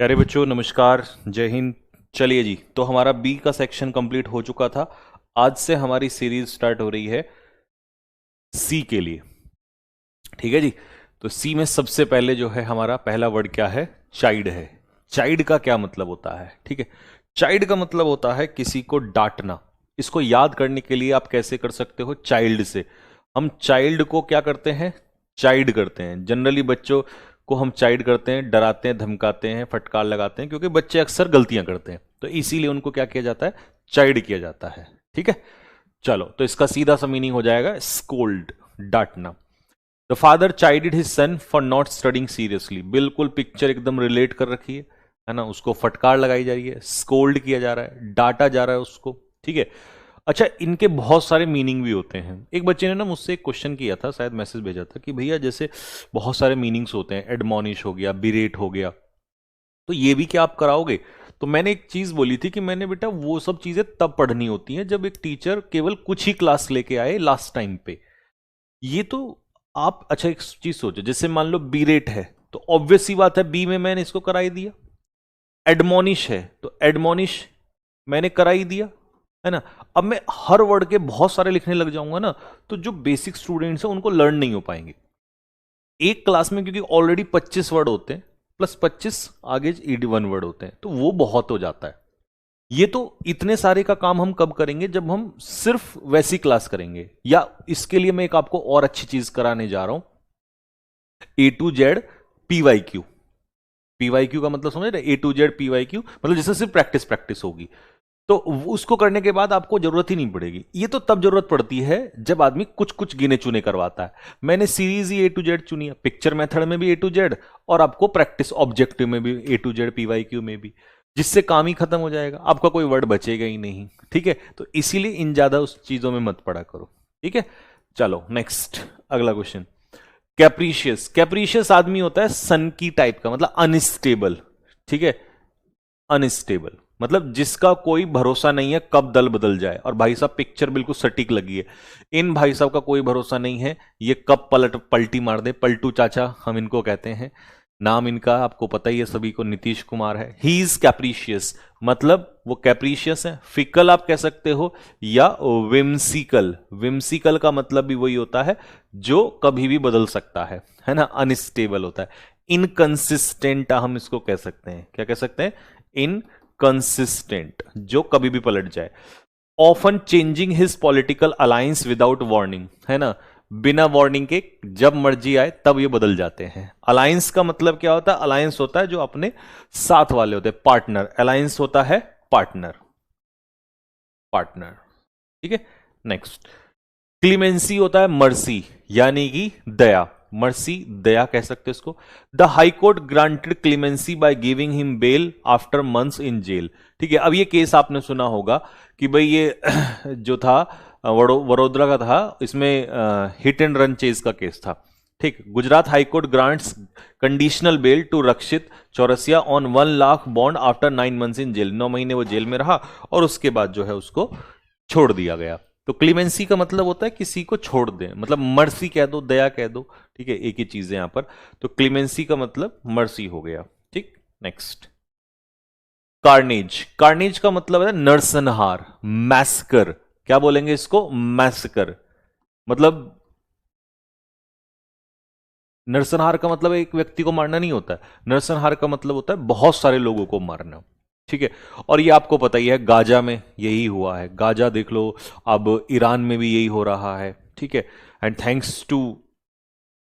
प्यारे बच्चों नमस्कार, जय हिंद। चलिए जी, तो हमारा बी का सेक्शन कंप्लीट हो चुका था। आज से हमारी सीरीज स्टार्ट हो रही है सी के लिए। ठीक है जी। तो सी में सबसे पहले जो है हमारा पहला वर्ड क्या है? चाइल्ड है। चाइल्ड का क्या मतलब होता है? ठीक है, चाइल्ड का मतलब होता है किसी को डांटना। इसको याद करने के लिए आप कैसे कर सकते हो? चाइल्ड से हम चाइल्ड को क्या करते हैं? चाइल्ड करते हैं। जनरली बच्चों को हम चाइल्ड करते हैं, डराते हैं, धमकाते हैं, फटकार लगाते हैं, क्योंकि बच्चे अक्सर गलतियां करते हैं, तो इसीलिए उनको क्या किया जाता है? चाइल्ड किया जाता है। ठीक है, चलो, तो इसका सीधा सा मीनिंग हो जाएगा स्कोल्ड, डांटना। The father chided his son for not studying seriously. बिल्कुल पिक्चर एकदम रिलेट कर रखी है ना। उसको फटकार लगाई जा रही है, स्कोल्ड किया जा रहा है, डांटा जा रहा है उसको। ठीक है। अच्छा, इनके बहुत सारे मीनिंग भी होते हैं। एक बच्चे ने ना मुझसे एक क्वेश्चन किया था, शायद मैसेज भेजा था कि भैया जैसे बहुत सारे मीनिंग्स होते हैं, एडमोनिश हो गया, बिरेट हो गया, तो ये भी क्या आप कराओगे? तो मैंने एक चीज बोली थी कि मैंने बेटा वो सब चीजें तब पढ़नी होती हैं जब एक टीचर केवल कुछ ही क्लास लेके आए लास्ट टाइम पे। ये तो आप अच्छा एक चीज सोचो, जैसे मान लो बी रेट है, तो ऑब्वियस सी बात है बी में मैंने इसको करा ही दिया। एडमोनिश है तो एडमोनिश मैंने करा ही दिया, है ना। अब मैं हर वर्ड के बहुत सारे लिखने लग जाऊंगा ना, तो जो बेसिक स्टूडेंट्स हैं उनको लर्न नहीं हो पाएंगे एक क्लास में, क्योंकि ऑलरेडी 25 वर्ड होते हैं, प्लस 25 आगे 81 वर्ड होते हैं, तो वो बहुत हो जाता है। ये तो इतने सारे का काम हम कब करेंगे? जब हम सिर्फ वैसी क्लास करेंगे। या इसके लिए मैं एक आपको और अच्छी चीज कराने जा रहा हूं, A to Z PYQ। PYQ का मतलब समझ रहे? A to Z PYQ मतलब जैसे सिर्फ प्रैक्टिस प्रैक्टिस होगी, तो उसको करने के बाद आपको जरूरत ही नहीं पड़ेगी। ये तो तब जरूरत पड़ती है जब आदमी कुछ कुछ गिने चुने करवाता है। मैंने series he A to Z चुनी है, पिक्चर मेथड में भी A to Z, और आपको प्रैक्टिस ऑब्जेक्टिव में भी A to Z PYQ में भी, जिससे काम ही खत्म हो जाएगा, आपका कोई वर्ड बचेगा ही नहीं। ठीक है, तो इसीलिए इन ज्यादा उस चीजों में मत पड़ा करो। ठीक है, चलो नेक्स्ट, अगला क्वेश्चन। कैप्रीशियस। कैप्रीशियस आदमी होता है सन की टाइप का, मतलब अनस्टेबल। ठीक है, अनस्टेबल मतलब जिसका कोई भरोसा नहीं है कब दल बदल जाए। और भाई साहब पिक्चर बिल्कुल सटीक लगी है। इन भाई साहब का कोई भरोसा नहीं है, ये कब पलटी मार दे। पलटू चाचा हम इनको कहते हैं। नाम इनका आपको पता ही है सभी को, नीतीश कुमार है। ही इज कैप्रीशियस मतलब वो कैप्रीशियस है। फिकल आप कह सकते हो, या विम्सिकल। विम्सिकल का मतलब भी वही होता है जो कभी भी बदल सकता है ना। अनस्टेबल होता है। इनकंसिस्टेंट हम इसको कह सकते हैं। क्या कह सकते हैं? इनकंसिस्टेंट, जो कभी भी पलट जाए। Often changing his political alliance without warning, है ना। बिना वार्निंग के जब मर्जी आए तब ये बदल जाते हैं। अलायंस का मतलब क्या होता है? अलायंस होता है जो अपने साथ वाले होते हैं, पार्टनर। अलायंस होता है पार्टनर, पार्टनर। ठीक है, नेक्स्ट। क्लीमेंसी होता है मर्सी, यानी कि दया। मर्सी, दया कह सकते हैं इसको। The high court granted clemency by giving him bail after months in jail. ठीक है, अब ये केस आपने सुना होगा कि भाई ये जो था वडोदरा का था, इसमें हिट एंड रन चेज का केस था। ठीक, Gujarat high court grants conditional bail to Rakshit Chaurasia on 1 lakh bond after 9 months in jail. 9 महीने वो जेल में रहा और उसके बाद जो है उसको छोड़ दिया गया। तो क्लीमेंसी का मतलब होता है किसी को छोड़ दें, मतलब मर्सी कह दो, दया कह दो। ठीक है, एक ही चीज है यहां पर। तो क्लीमेंसी का मतलब मर्सी हो गया। ठीक, नेक्स्ट। कार्नेज। कार्नेज का मतलब है नरसंहार, मैसकर। क्या बोलेंगे इसको? मैसकर। मतलब नरसंहार का मतलब एक व्यक्ति को मारना नहीं होता है। नरसंहार का मतलब होता है बहुत सारे लोगों को मारना। ठीक है, और ये आपको पता ही है गाजा में यही हुआ है। गाजा देख लो, अब ईरान में भी यही हो रहा है। ठीक है, एंड थैंक्स टू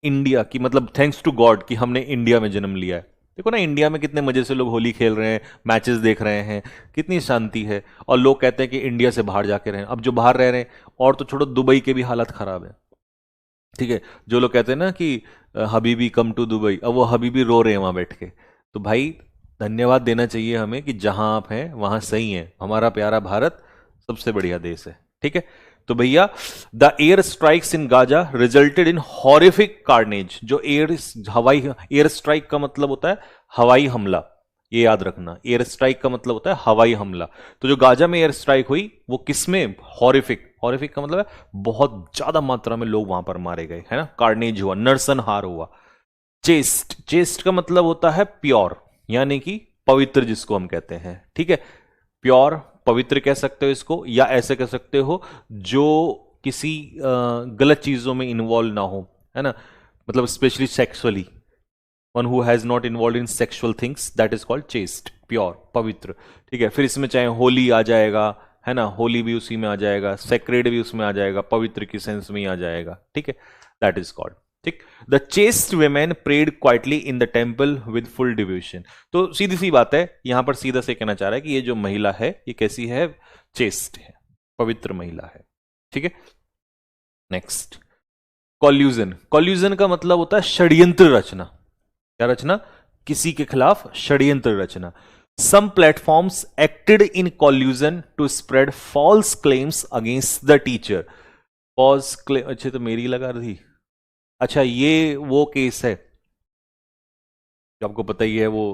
इंडिया की, मतलब थैंक्स टू गॉड कि हमने इंडिया में जन्म लिया है। देखो ना, इंडिया में कितने मजे से लोग होली खेल रहे हैं, मैचेस देख रहे हैं, कितनी शांति है। और लोग कहते हैं कि इंडिया से बाहर जाके रहें। अब जो बाहर रह रहे हैं, और तो छोड़ो, दुबई के भी हालत खराब है। ठीक है, जो लोग कहते हैं ना कि हबीबी कम टू दुबई, अब वो हबीबी रो रहे हैं वहां बैठ के। तो भाई धन्यवाद देना चाहिए हमें कि जहां आप हैं वहां सही है। हमारा प्यारा भारत सबसे बढ़िया देश है। ठीक है, तो भैया the air strikes in Gaza resulted in horrific carnage. जो हवाई एयर स्ट्राइक का मतलब होता है हवाई हमला, ये याद रखना। एयर स्ट्राइक का मतलब होता है हवाई हमला। तो जो गाजा में एयर स्ट्राइक हुई वो किसमें? हॉरिफिक। हॉरिफिक का मतलब है बहुत ज्यादा मात्रा में लोग वहां पर मारे गए, है ना। कार्नेज हुआ, नरसंहार हुआ। चेस्ट। चेस्ट का मतलब होता है प्योर, यानी कि पवित्र जिसको हम कहते हैं, ठीक है। प्योर, पवित्र कह सकते हो इसको, या ऐसे कह सकते हो जो किसी गलत चीजों में इन्वॉल्व ना हो, है ना, मतलब specially sexually, one who has not involve in sexual things, that is called chest, pure, पवित्र, ठीक है। फिर इसमें चाहे होली आ जाएगा, है ना, होली भी उसी में आ जाएगा, सेक्रेड भी उसमें आ जाएगा, पवित्र की सेंस में ही आ जाएगा, ठीक है, दैट इज कॉल्ड, ठीक। The chaste women prayed quietly in the temple with full devotion. तो सीधी सी बात है, यहां पर सीधा से कहना चाह रहा है कि ये जो महिला है ये कैसी है, चेस्ट है, पवित्र महिला है, ठीक है। Next, collusion. कॉल्यूजन का मतलब होता है षड्यंत्र रचना। क्या रचना? किसी के खिलाफ षड्यंत्र रचना। Some platforms acted in collusion to spread false claims against the teacher. False claim, अच्छा तो मेरी लगा रही, अच्छा ये वो केस है जो आपको पता ही है, वो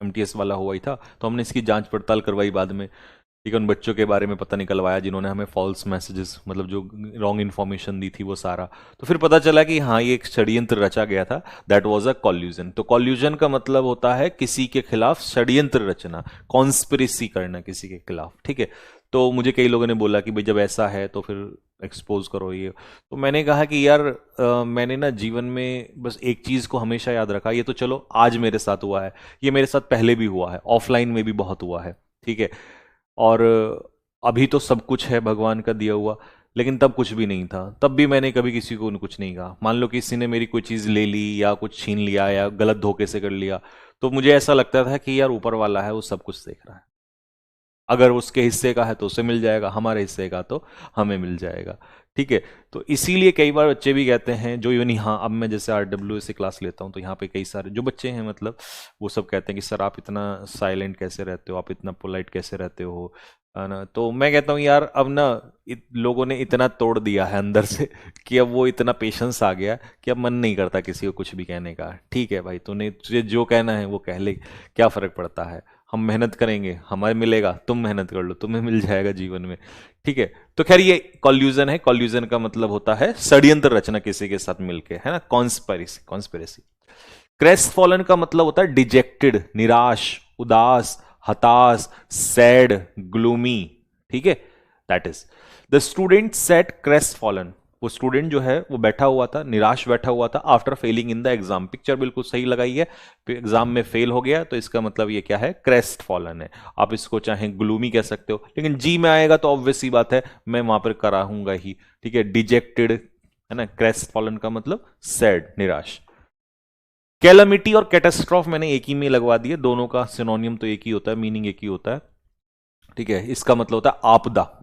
एमटीएस वाला हुआ ही था, तो हमने इसकी जांच पड़ताल करवाई बाद में, ठीक है। उन बच्चों के बारे में पता निकलवाया जिन्होंने हमें फॉल्स मैसेजेस, मतलब जो रॉन्ग इन्फॉर्मेशन दी थी वो सारा, तो फिर पता चला कि हाँ ये एक षड्यंत्र रचा गया था, दैट वाज अ कॉल्यूजन। तो कॉल्यूजन का मतलब होता है किसी के खिलाफ षड्यंत्र रचना, कॉन्स्पिरेसी करना किसी के खिलाफ, ठीक है। तो मुझे कई लोगों ने बोला कि भाई जब ऐसा है तो फिर एक्सपोज करो ये, तो मैंने कहा कि यार मैंने ना जीवन में बस एक चीज को हमेशा याद रखा, ये तो चलो आज मेरे साथ हुआ है, ये मेरे साथ पहले भी हुआ है, ऑफलाइन में भी बहुत हुआ है, ठीक है। और अभी तो सब कुछ है भगवान का दिया हुआ, लेकिन तब कुछ भी नहीं था, तब भी मैंने कभी किसी को कुछ नहीं कहा। मान लो किसी ने मेरी कोई चीज़ ले ली या कुछ छीन लिया या गलत धोखे से कर लिया, तो मुझे ऐसा लगता था कि यार ऊपर वाला है वो सब कुछ देख रहा है, अगर उसके हिस्से का है तो उसे मिल जाएगा, हमारे हिस्से का तो हमें मिल जाएगा, ठीक है। तो इसीलिए कई बार बच्चे भी कहते हैं जो यूँ हाँ, अब मैं जैसे RWA से क्लास लेता हूँ तो यहाँ पे कई सारे जो बच्चे हैं, मतलब वो सब कहते हैं कि सर आप इतना साइलेंट कैसे रहते हो, आप इतना पोलाइट कैसे रहते हो, है ना। तो मैं कहता हूँ यार अब ना लोगों ने इतना तोड़ दिया है अंदर से कि अब वो इतना पेशेंस आ गया कि अब मन नहीं करता किसी को कुछ भी कहने का। ठीक है भाई, तूने तुझे जो कहना है वो कह ले, क्या फर्क पड़ता है, हम मेहनत करेंगे, हमारे मिलेगा, तुम मेहनत कर लो, तुम्हें मिल जाएगा जीवन में, ठीक है। तो खैर ये कॉल्यूजन है, कॉल्यूजन का मतलब होता है षड्यंत्र रचना किसी के साथ मिलके, है ना, कॉन्स्पिरेसी, कॉन्स्पिरेसी। क्रेस्ट फॉलन का मतलब होता है डिजेक्टेड, निराश, उदास, हताश, सैड, ग्लूमी, ठीक है, that is the student set crest fallen. वो स्टूडेंट जो है वो बैठा हुआ था, निराश बैठा हुआ था, after failing in the exam. Picture बिल्कुल सही लगाई है, एग्जाम में फेल हो गया, तो इसका मतलब ये क्या है, क्रेस्ट फॉलन है। आप इसको चाहे ग्लूमी कह सकते हो, लेकिन जी में आएगा तो ऑब्वियस सी बात है मैं वहां पर कराऊंगा ही, ठीक है। डिजेक्टेड है ना, क्रेस्ट फॉलन का मतलब सैड, निराश। कैलामिटी और कैटास्ट्रॉफ मैंने एक ही में लगवा दिए, दोनों का सिनोनियम तो एक ही होता है, मीनिंग एक ही होता है, ठीक है। इसका मतलब होता है आपदा,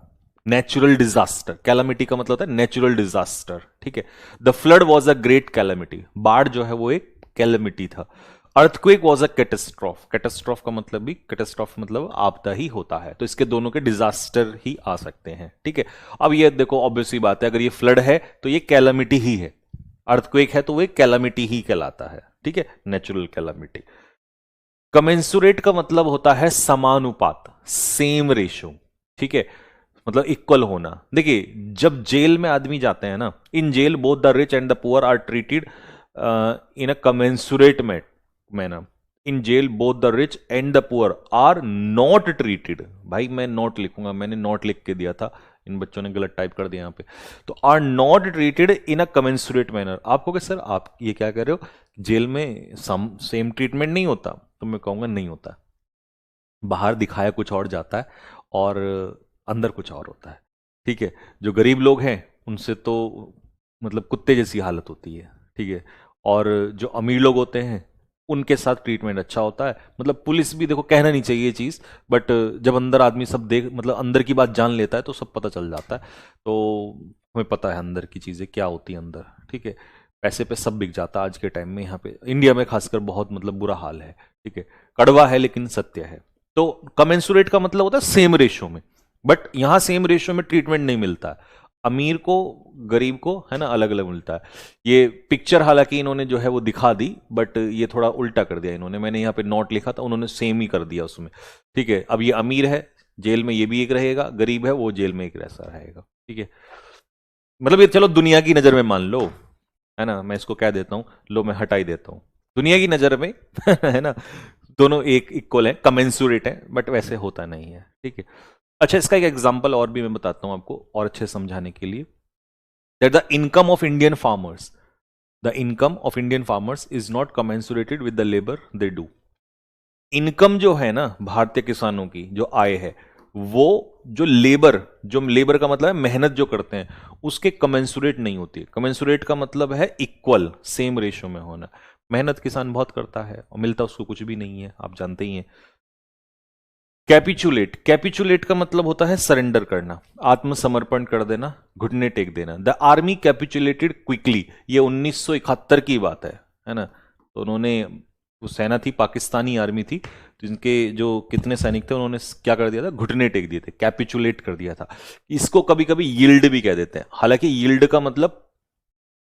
नेचुरल डिजास्टर। कैलामिटी का मतलब होता है नेचुरल डिजास्टर, ठीक है। The flood was a great calamity, बाढ़ जो है वो एक कैलामिटी था। Earthquake was a catastrophe, catastrophe का मतलब भी, कैटास्ट्रॉफ मतलब आपदा ही होता है, तो इसके दोनों के डिजास्टर ही आ सकते हैं, ठीक है। अब ये देखो ऑब्वियसली बात है, अगर ये फ्लड है तो ये कैलामिटी ही है, अर्थक्वेक है तो वो कैलामिटी ही कहलाता है, ठीक है, नेचुरल कैलामिटी। कमेंसुरेट का मतलब होता है समानुपात, सेम रेशो, ठीक है, मतलब इक्वल होना। देखिए जब जेल में आदमी जाते हैं ना, in jail both the rich and the poor are treated in a commensurate manner. In jail both the rich and the poor are not treated, भाई मैं नॉट लिखूंगा, मैंने नॉट लिख के दिया था, इन बच्चों ने गलत टाइप कर दिया यहाँ पे, तो are not treated in a commensurate manner. आप कहोगे सर आप ये क्या कर रहे हो, जेल में सेम ट्रीटमेंट नहीं होता, तो मैं कहूंगा नहीं होता, बाहर दिखाया कुछ और जाता है और अंदर कुछ और होता है, ठीक है। जो गरीब लोग हैं उनसे तो मतलब कुत्ते जैसी हालत होती है, ठीक है, और जो अमीर लोग होते हैं उनके साथ ट्रीटमेंट अच्छा होता है। मतलब पुलिस भी देखो, कहना नहीं चाहिए ये चीज़, बट जब अंदर आदमी सब देख, मतलब अंदर की बात जान लेता है तो सब पता चल जाता है, तो हमें पता है अंदर की चीज़ें क्या होती है अंदर, ठीक है। पैसे पे सब बिक जाता है आज के टाइम में, यहाँ पे इंडिया में खासकर बहुत मतलब बुरा हाल है, ठीक है। कड़वा है लेकिन सत्य है। तो कमेंसुरेट का मतलब होता है सेम रेशियो में, बट यहां सेम रेशियो में ट्रीटमेंट नहीं मिलता है, अमीर को गरीब को, है ना, अलग अलग मिलता है। ये पिक्चर हालांकि इन्होंने जो है वो दिखा दी, बट ये थोड़ा उल्टा कर दिया इन्होंने, मैंने यहाँ पे नोट लिखा था, उन्होंने सेम ही कर दिया उसमें, ठीक है। अब ये अमीर है जेल में ये भी एक रहेगा, गरीब है वो जेल में एक ऐसा रहेगा, ठीक है। मतलब ये चलो दुनिया की नजर में मान लो, है ना, मैं इसको कह देता हूं, लो मैं हटा ही देता हूं दुनिया की नजर में है ना, दोनों एक इक्वल है, कमेंसुरेट है, बट वैसे होता नहीं है, ठीक है। अच्छा, इसका एक एग्जांपल और भी मैं बताता हूं आपको और अच्छे समझाने के लिए। That the income of Indian farmers, the income of Indian farmers is not commensurated with the labour they do. Income जो है ना भारतीय किसानों की, जो आय है, वो जो लेबर का मतलब है मेहनत जो करते हैं, उसके कमेंसुरेट नहीं होती है। कमेंसुरेट का मतलब है इक्वल, सेम रेशियो में होना। मेहनत किसान बहुत करता है और मिलता उसको कुछ भी नहीं है, आप जानते ही हैं। कैपिचुलेट, कैपिचुलेट का मतलब होता है सरेंडर करना, आत्मसमर्पण कर देना, घुटने टेक देना। द आर्मी कैपिचुलेटेड क्विकली, ये 1971 की बात है ना। तो उन्होंने, वो सेना थी, पाकिस्तानी आर्मी थी, जिनके जो कितने सैनिक थे, उन्होंने क्या कर दिया था, घुटने टेक दिए थे, कैपिचुलेट कर दिया था। इसको कभी कभी यील्ड भी कह देते हैं। हालांकि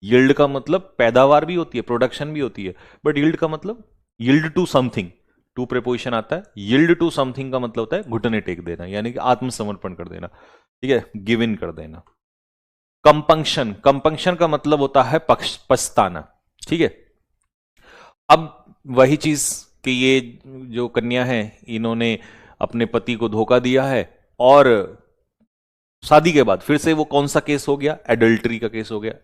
यील्ड का मतलब पैदावार भी होती है, प्रोडक्शन भी होती है, बट यील्ड का मतलब yield to something, to preposition आता है। यील्ड टू समथिंग का मतलब होता है घुटने टेक देना, यानी कि आत्मसमर्पण कर देना, ठीक है, गिव इन कर देना। कंपंक्शन, कंपंक्शन का मतलब होता है पछताना, ठीक है। अब वही चीज कि ये जो कन्या है, इन्होंने अपने पति को धोखा दिया है, और शादी के बाद फिर से वो कौन सा केस हो गया, एडल्ट्री का केस हो गया,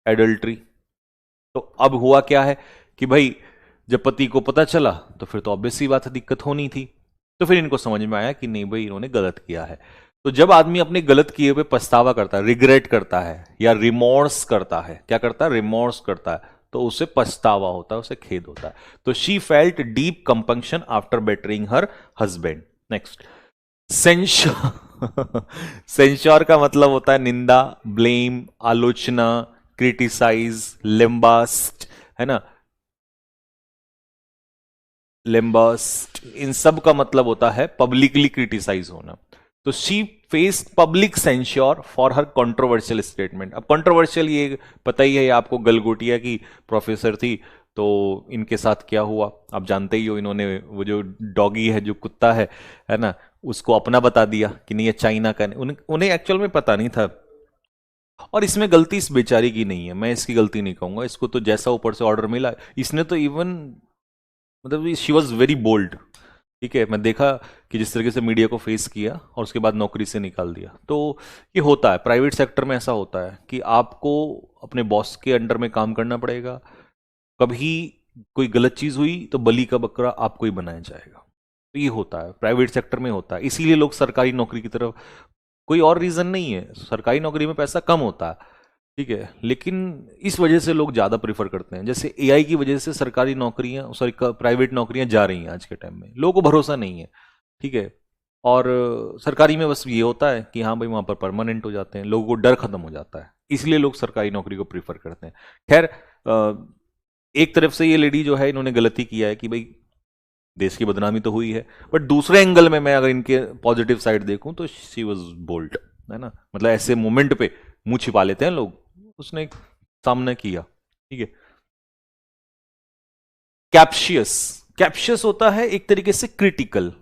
एडल्ट्री। तो अब हुआ क्या है कि भाई, जब पति को पता चला तो फिर तो ऑब्वियस सी बात है, दिक्कत होनी थी। तो फिर इनको समझ में आया कि नहीं भाई, इन्होंने गलत किया है। तो जब आदमी अपने गलत किए हुए पछतावा करता है, रिग्रेट करता है या रिमोर्स करता है, क्या करता है, रिमोर्स करता है, तो उसे पछतावा होता है, उसे खेद होता है। तो she felt deep compunction after bettering her husband. Next, censure. Censure का मतलब होता है निंदा, ब्लेम, आलोचना, क्रिटिसाइज, लिम्बास्ट, है ना, लिम्बास्ट, इन सब का मतलब होता है पब्लिकली क्रिटिसाइज होना। तो she faced public censure for her controversial statement. अब कंट्रोवर्शियल, ये पता ही है आपको, गलगोटिया की प्रोफेसर थी, तो इनके साथ क्या हुआ आप जानते ही हो। इन्होंने वो जो डॉगी है, जो कुत्ता है ना, उसको अपना बता दिया कि नहीं ये चाइना का, उन्हें एक्चुअल में पता नहीं था। और इसमें गलती इस बेचारी की नहीं है, मैं इसकी गलती नहीं कहूंगा, इसको तो जैसा ऊपर से ऑर्डर मिला, इसने तो इवन, मतलब शी वॉज वेरी बोल्ड, ठीक है। मैं देखा कि जिस तरीके से मीडिया को फेस किया और उसके बाद नौकरी से निकाल दिया। तो ये होता है प्राइवेट सेक्टर में, ऐसा होता है कि आपको अपने बॉस के अंडर में काम करना पड़ेगा। कभी कोई गलत चीज हुई तो बलि का बकरा आपको ही बनाया जाएगा। तो ये होता है प्राइवेट सेक्टर में, होता है। इसीलिए लोग सरकारी नौकरी की तरफ, कोई और रीजन नहीं है, सरकारी नौकरी में पैसा कम होता है, ठीक है, लेकिन इस वजह से लोग ज्यादा प्रीफर करते हैं। जैसे एआई की वजह से सरकारी नौकरियां, सॉरी प्राइवेट नौकरियां जा रही हैं आज के टाइम में, लोगों को भरोसा नहीं है, ठीक है। और सरकारी में बस ये होता है कि हाँ भाई, वहां पर परमानेंट हो जाते हैं, लोगों को डर खत्म हो जाता है, इसलिए लोग सरकारी नौकरी को प्रीफर करते हैं। खैर, एक तरफ से ये लेडी जो है, इन्होंने गलती किया है कि भाई देश की बदनामी तो हुई है, बट दूसरे एंगल में मैं अगर इनके पॉजिटिव साइड देखूं तो शी वॉज बोल्ड, है ना। मतलब ऐसे मोमेंट पे मुंह छिपा लेते हैं लोग, उसने सामना किया, ठीक है। कैप्शियस, कैप्शियस होता है एक तरीके से क्रिटिकल,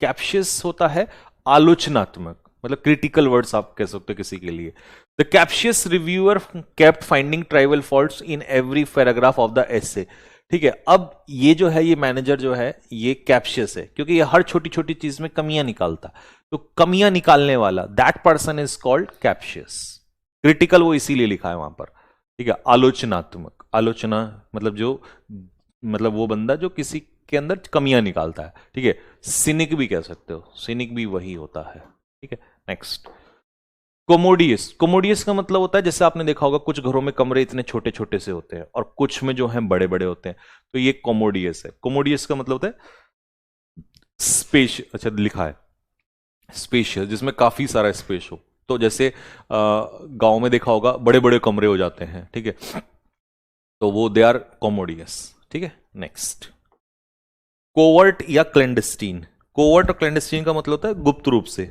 कैप्शियस होता है आलोचनात्मक, मतलब क्रिटिकल वर्ड्स आप कह सकते हो किसी के लिए। The captious reviewer kept finding trivial faults in every paragraph of the essay, ठीक है। अब ये जो है, ये मैनेजर जो है, ये कैप्शियस है क्योंकि ये हर छोटी छोटी चीज में कमियां निकालता। तो कमियां निकालने वाला, that person is called captious. Critical वो इसीलिए लिखा है वहां पर, ठीक है। आलोचनात्मक, आलोचना मतलब जो, मतलब वो बंदा जो किसी के अंदर कमियां निकालता है, ठीक है। सिनिक भी कह सकते हो, सिनिक भी वही होता है, ठीक है। नेक्स्ट, कोमोडियस, कोमोडियस का मतलब होता है, जैसे आपने देखा होगा कुछ घरों में कमरे इतने छोटे छोटे से होते हैं और कुछ में जो है बड़े बड़े होते हैं, तो ये कोमोडियस है। कोमोडियस का मतलब होता है स्पेस, अच्छा लिखा है स्पेशियस, जिसमें काफी सारा स्पेस हो। तो जैसे गांव में देखा होगा बड़े बड़े कमरे हो जाते हैं, ठीक है, तो वो दे आर कोमोडियस, ठीक है। नेक्स्ट, कोवर्ट या क्लैंडस्टीन। कोवर्ट और क्लैंडस्टीन का मतलब होता है गुप्त रूप से,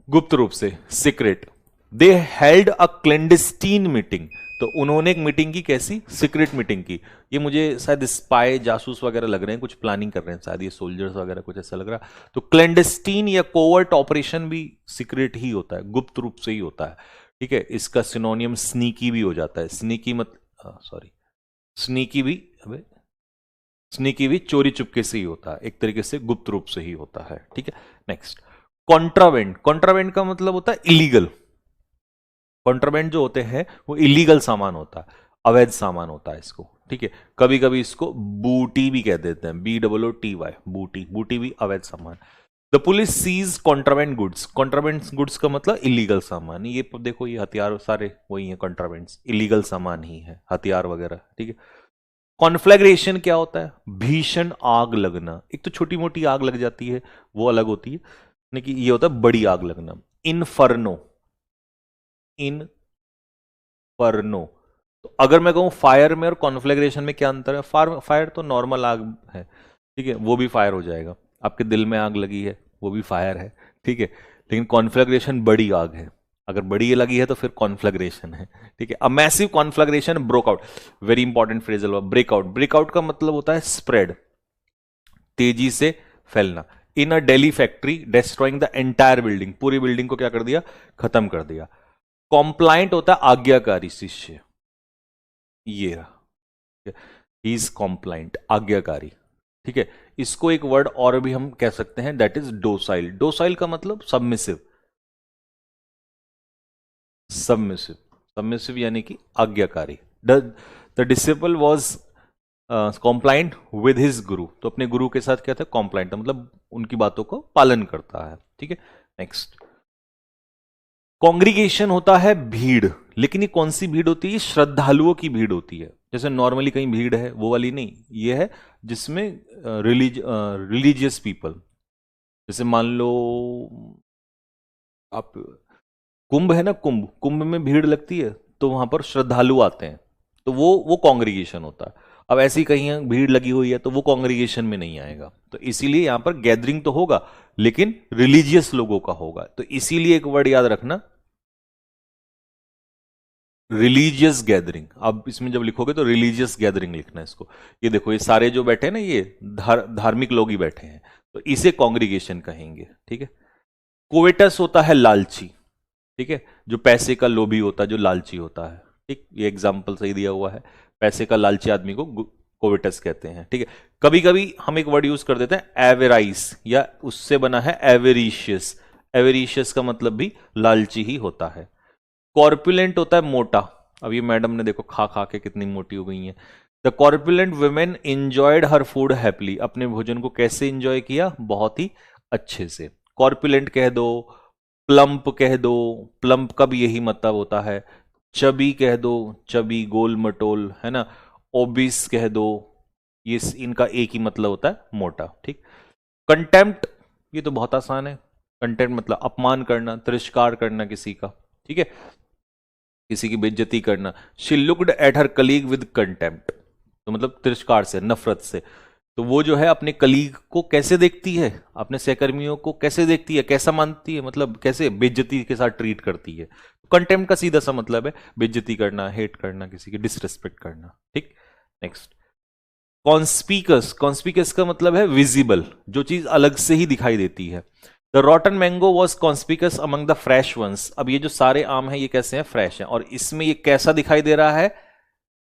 गुप्त रूप से, secret. They held a clandestine meeting, तो उन्होंने एक मीटिंग की, कैसी, सीक्रेट मीटिंग की। ये मुझे शायद स्पाई, जासूस वगैरह लग रहे हैं, कुछ प्लानिंग कर रहे हैं शायद, ये सोल्जर्स वगैरह कुछ ऐसा लग रहा है। तो क्लैंडस्टीन या कोवर्ट ऑपरेशन भी सीक्रेट ही होता है, गुप्त रूप से ही होता है, ठीक है। इसका सिनोनियम स्नीकी भी हो जाता है, स्नीकी मत, सॉरी, स्नीकी भी, अबे स्नीकी भी चोरी चुपके से ही होता है, एक तरीके से गुप्त रूप से ही होता है, ठीक है। नेक्स्ट, कॉन्ट्रावेंट। कॉन्ट्रावेंट का मतलब होता है इलीगल। कॉन्ट्राबैंड जो होते हैं वो इलीगल सामान होता है, अवैध सामान होता है इसको, ठीक है। कभी कभी इसको बूटी भी कह देते हैं, BOOTY, बूटी। बूटी भी अवैध सामान। The police seize contraband goods. Contraband goods का मतलब इलीगल सामान। ये देखो, ये हथियार सारे वही है, कॉन्ट्राबैंड इलीगल सामान ही है, हथियार वगैरह, ठीक है। कॉन्फ्लैग्रेशन क्या होता है? भीषण आग लगना। एक तो छोटी मोटी आग लग जाती है वो अलग होती है, लेकिन ये होता है बड़ी आग लगना। इनफर्नो। इनफर्नो। तो अगर मैं कहूं फायर में और कॉन्फ्लैग्रेशन में क्या अंतर है? फायर तो नॉर्मल आग है, ठीक है, वो भी फायर हो जाएगा। आपके दिल में आग लगी है, वो भी फायर है, ठीक है। लेकिन कॉन्फ्लैग्रेशन बड़ी आग है, अगर बड़ी लगी है तो फिर कॉन्फ्लैग्रेशन है, ठीक है। A massive conflagration broke out. Very important phrasal verb, break out. Break out का मतलब होता है स्प्रेड, तेजी से फैलना। In a daily factory destroying the entire building. पूरी बिल्डिंग को क्या कर दिया? खत्म कर दिया। कॉम्प्लाइंट होता है आज्ञाकारी शिष्य, ये रहा, ही इज कॉम्प्लाइंट, आज्ञाकारी, ठीक है। इसको एक वर्ड और भी हम कह सकते हैं, दैट इज डोसाइल। डोसाइल का मतलब सबमिसिव। सबमिसिव, सबमिसिव यानी कि आज्ञाकारी। The disciple was compliant with his गुरु। तो अपने गुरु के साथ क्या था? कॉम्प्लाइंट, मतलब उनकी बातों को पालन करता है, ठीक है। नेक्स्ट, कॉन्ग्रीगेशन होता है भीड़, लेकिन ये कौन सी भीड़ होती है? श्रद्धालुओं की भीड़ होती है। जैसे नॉर्मली कहीं भीड़ है वो वाली नहीं, ये है जिसमें रिलीजियस पीपल, जैसे मान लो आप, कुंभ है ना, कुंभ, कुंभ में भीड़ लगती है तो वहां पर श्रद्धालु आते हैं, तो वो कॉन्ग्रीगेशन होता है। अब ऐसी कहीं भीड़ लगी हुई है तो वो कॉन्ग्रीगेशन में नहीं आएगा, तो इसीलिए यहां पर गैदरिंग तो होगा लेकिन रिलीजियस लोगों का होगा, तो इसीलिए एक वर्ड याद रखना, रिलीजियस गैदरिंग। अब इसमें जब लिखोगे तो रिलीजियस गैदरिंग लिखना है इसको। ये देखो, ये सारे जो बैठे हैं ना, ये धार्मिक लोग ही बैठे हैं, तो इसे कॉन्ग्रीगेशन कहेंगे, ठीक है। कोवेटस होता है लालची, ठीक है, जो पैसे का लोभी होता है, जो लालची होता है, ठीक। ये एग्जाम्पल सही दिया हुआ है, पैसे का लालची आदमी को कोवेटस कहते हैं, ठीक है। कभी कभी हम एक वर्ड यूज कर देते हैं एवेराइस, या उससे बना है एवेरिशियस। एवेरिशियस का मतलब भी लालची ही होता है। कॉर्पुलेंट होता है मोटा। अब ये मैडम ने देखो खा खा के कितनी मोटी हो गई हैं। The corpulent women enjoyed her food happily. अपने भोजन को कैसे इंजॉय किया? बहुत ही अच्छे से। कॉर्पुलेंट कह दो, प्लम्प कह दो, प्लम्प का भी यही मतलब होता है। चबी कह दो, चबी गोल मटोल, है ना। ओबिस कह दो, ये इनका एक ही मतलब होता है, मोटा, ठीक। कंटेम्प्ट, ये तो बहुत आसान है। कंटेम्प्ट मतलब अपमान करना, तिरस्कार करना किसी का, ठीक है, किसी की बेइज्जती करना। She looked at her colleague with contempt, तो मतलब तिरस्कार से, नफरत से। तो वो जो है अपने कलीग को कैसे देखती है, अपने सहकर्मियों को कैसे देखती है, कैसा मानती है, मतलब कैसे बेइज्जती के साथ ट्रीट करती है। कंटेम्प्ट का सीधा सा मतलब है बेइज्जती करना, हेट करना, किसी की डिसरिस्पेक्ट करना, ठीक। Next, conspicuous. कॉन्स्पिकस का मतलब है विजिबल, जो चीज अलग से ही दिखाई देती है। The rotten mango was conspicuous among the fresh ones. अब ये जो सारे आम हैं ये कैसे हैं? फ्रेश हैं, और इसमें ये कैसा दिखाई दे रहा है?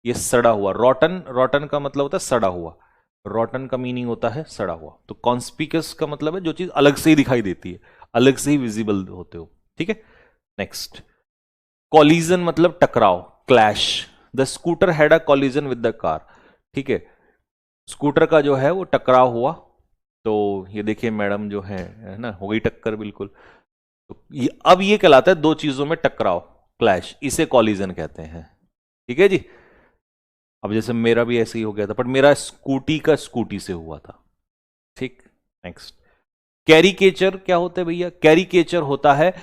ये सड़ा हुआ। रॉटन, रॉटन का मतलब होता है सड़ा हुआ, रॉटन का मीनिंग होता है सड़ा हुआ। तो कॉन्स्पिकस का मतलब है जो चीज अलग से ही दिखाई देती है, अलग से ही विजिबल होते हो, ठीक है। नेक्स्ट, कॉलिजन मतलब टकराव, clash. The scooter had a collision with the car, ठीक है, स्कूटर का जो है वो टकराव हुआ। तो ये देखिए मैडम जो है ना, हो गई टक्कर बिल्कुल। तो अब ये कहलाता है दो चीजों में टकराव, क्लैश, इसे कॉलिजन कहते हैं, ठीक है जी। अब जैसे मेरा भी ऐसे ही हो गया था, बट मेरा स्कूटी का स्कूटी से हुआ था, ठीक। नेक्स्ट, कैरिकेचर क्या होता है भैया? कैरिकेचर होता है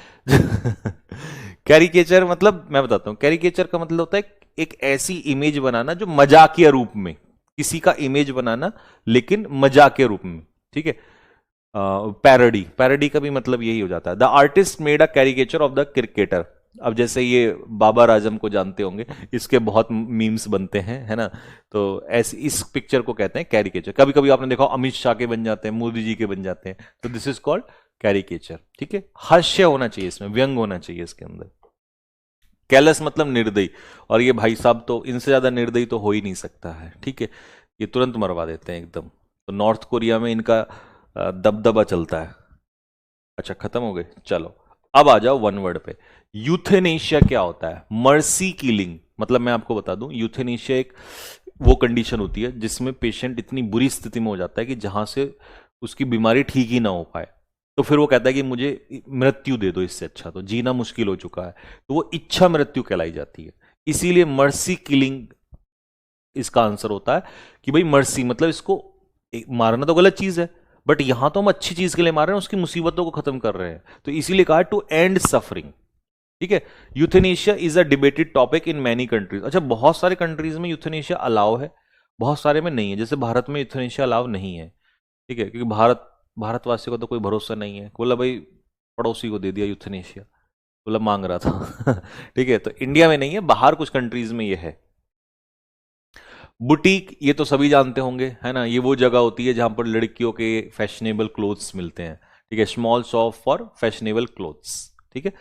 कैरिकेचर मतलब मैं बताता हूं, कैरिकेचर का मतलब होता है एक ऐसी इमेज बनाना जो मजाकिया रूप में, किसी का इमेज बनाना लेकिन मजाकिया रूप में, ठीक है। पैरोडी, पैरोडी का भी मतलब यही हो जाता है। The artist made a caricature of the cricketer. अब जैसे ये बाबर आजम को जानते होंगे, इसके बहुत मीम्स बनते हैं, है ना। तो ऐसे इस पिक्चर को कहते हैं कैरिकेचर। कभी कभी आपने देखा अमित शाह के बन जाते हैं, मोदी जी के बन जाते हैं, तो दिस इज कॉल्ड कैरिकेचर, ठीक है। हास्य होना चाहिए इसमें, व्यंग होना चाहिए इसके अंदर। कैलस मतलब निर्दयी, और ये भाई साहब तो इनसे ज्यादा निर्दयी तो हो ही नहीं सकता है, ठीक है। ये तुरंत मरवा देते हैं एकदम। तो नॉर्थ कोरिया में इनका दबदबा चलता है। अच्छा खत्म हो गए, चलो अब आ जाओ वन वर्ड पे। यूथेनेशिया क्या होता है? Mercy killing. मतलब मैं आपको बता दूं, यूथेनेशिया एक वो कंडीशन होती है जिसमें पेशेंट इतनी बुरी स्थिति में हो जाता है कि जहां से उसकी बीमारी ठीक ही ना हो पाए, तो फिर वो कहता है कि मुझे मृत्यु दे दो, इससे अच्छा तो जीना मुश्किल हो चुका है, तो वो इच्छा मृत्यु कहलाई जाती है। इसीलिए मर्सी किलिंग इसका आंसर होता है कि भाई मर्सी मतलब इसको मारना तो गलत चीज है, बट यहां तो हम अच्छी चीज के लिए मार रहे हैं, उसकी मुसीबतों को खत्म कर रहे हैं, तो इसीलिए कहा टू एंड सफरिंग। ठीक है। Euthanasia is a debated topic in many countries. अच्छा, बहुत सारे कंट्रीज में यूथेनेशिया अलाउ है, बहुत सारे में नहीं है। जैसे भारत में यूथेनेशिया अलाउ नहीं है, ठीक है, क्योंकि भारतवासियों का तो कोई भरोसा नहीं है। बोला भाई पड़ोसी को दे दिया यूथेनेशिया, बोला मांग रहा था ठीक है, तो इंडिया में नहीं है, बाहर कुछ कंट्रीज में ये है। बुटीक ये तो सभी जानते होंगे, है ना, ये वो जगह होती है जहां पर लड़कियों के फैशनेबल क्लोथ्स मिलते हैं। ठीक है, small shop for fashionable clothes. ठीक है,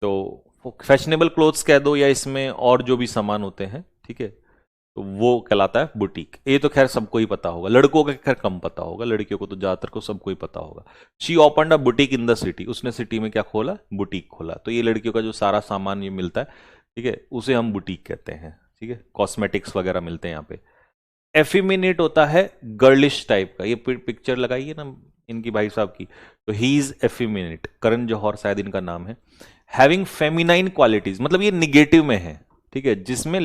तो फैशनेबल क्लोथ्स कह दो या इसमें और जो भी सामान होते हैं, ठीक है, तो वो कहलाता है बुटीक। ये तो खैर सबको ही पता होगा, लड़कों का खैर कम पता होगा, लड़कियों को तो ज्यादातर को सबको ही पता होगा। She opened a boutique in the city. उसने सिटी में क्या खोला? बुटीक खोला। तो ये लड़कियों का जो सारा सामान ये मिलता है, ठीक है, उसे हम बुटीक कहते हैं। ठीक है, कॉस्मेटिक्स वगैरह मिलते हैं यहाँ पे। एफिमिनेट होता है गर्लिश टाइप का। ये पिक्चर लगाइए ना इनकी भाई साहब की, तो ही इज एफिमिनेट। करण जौहर शायद इनका नाम है। हैविंग फेमिनाइन क्वालिटीज, मतलब ये निगेटिव में है, ठीक है, जिसमें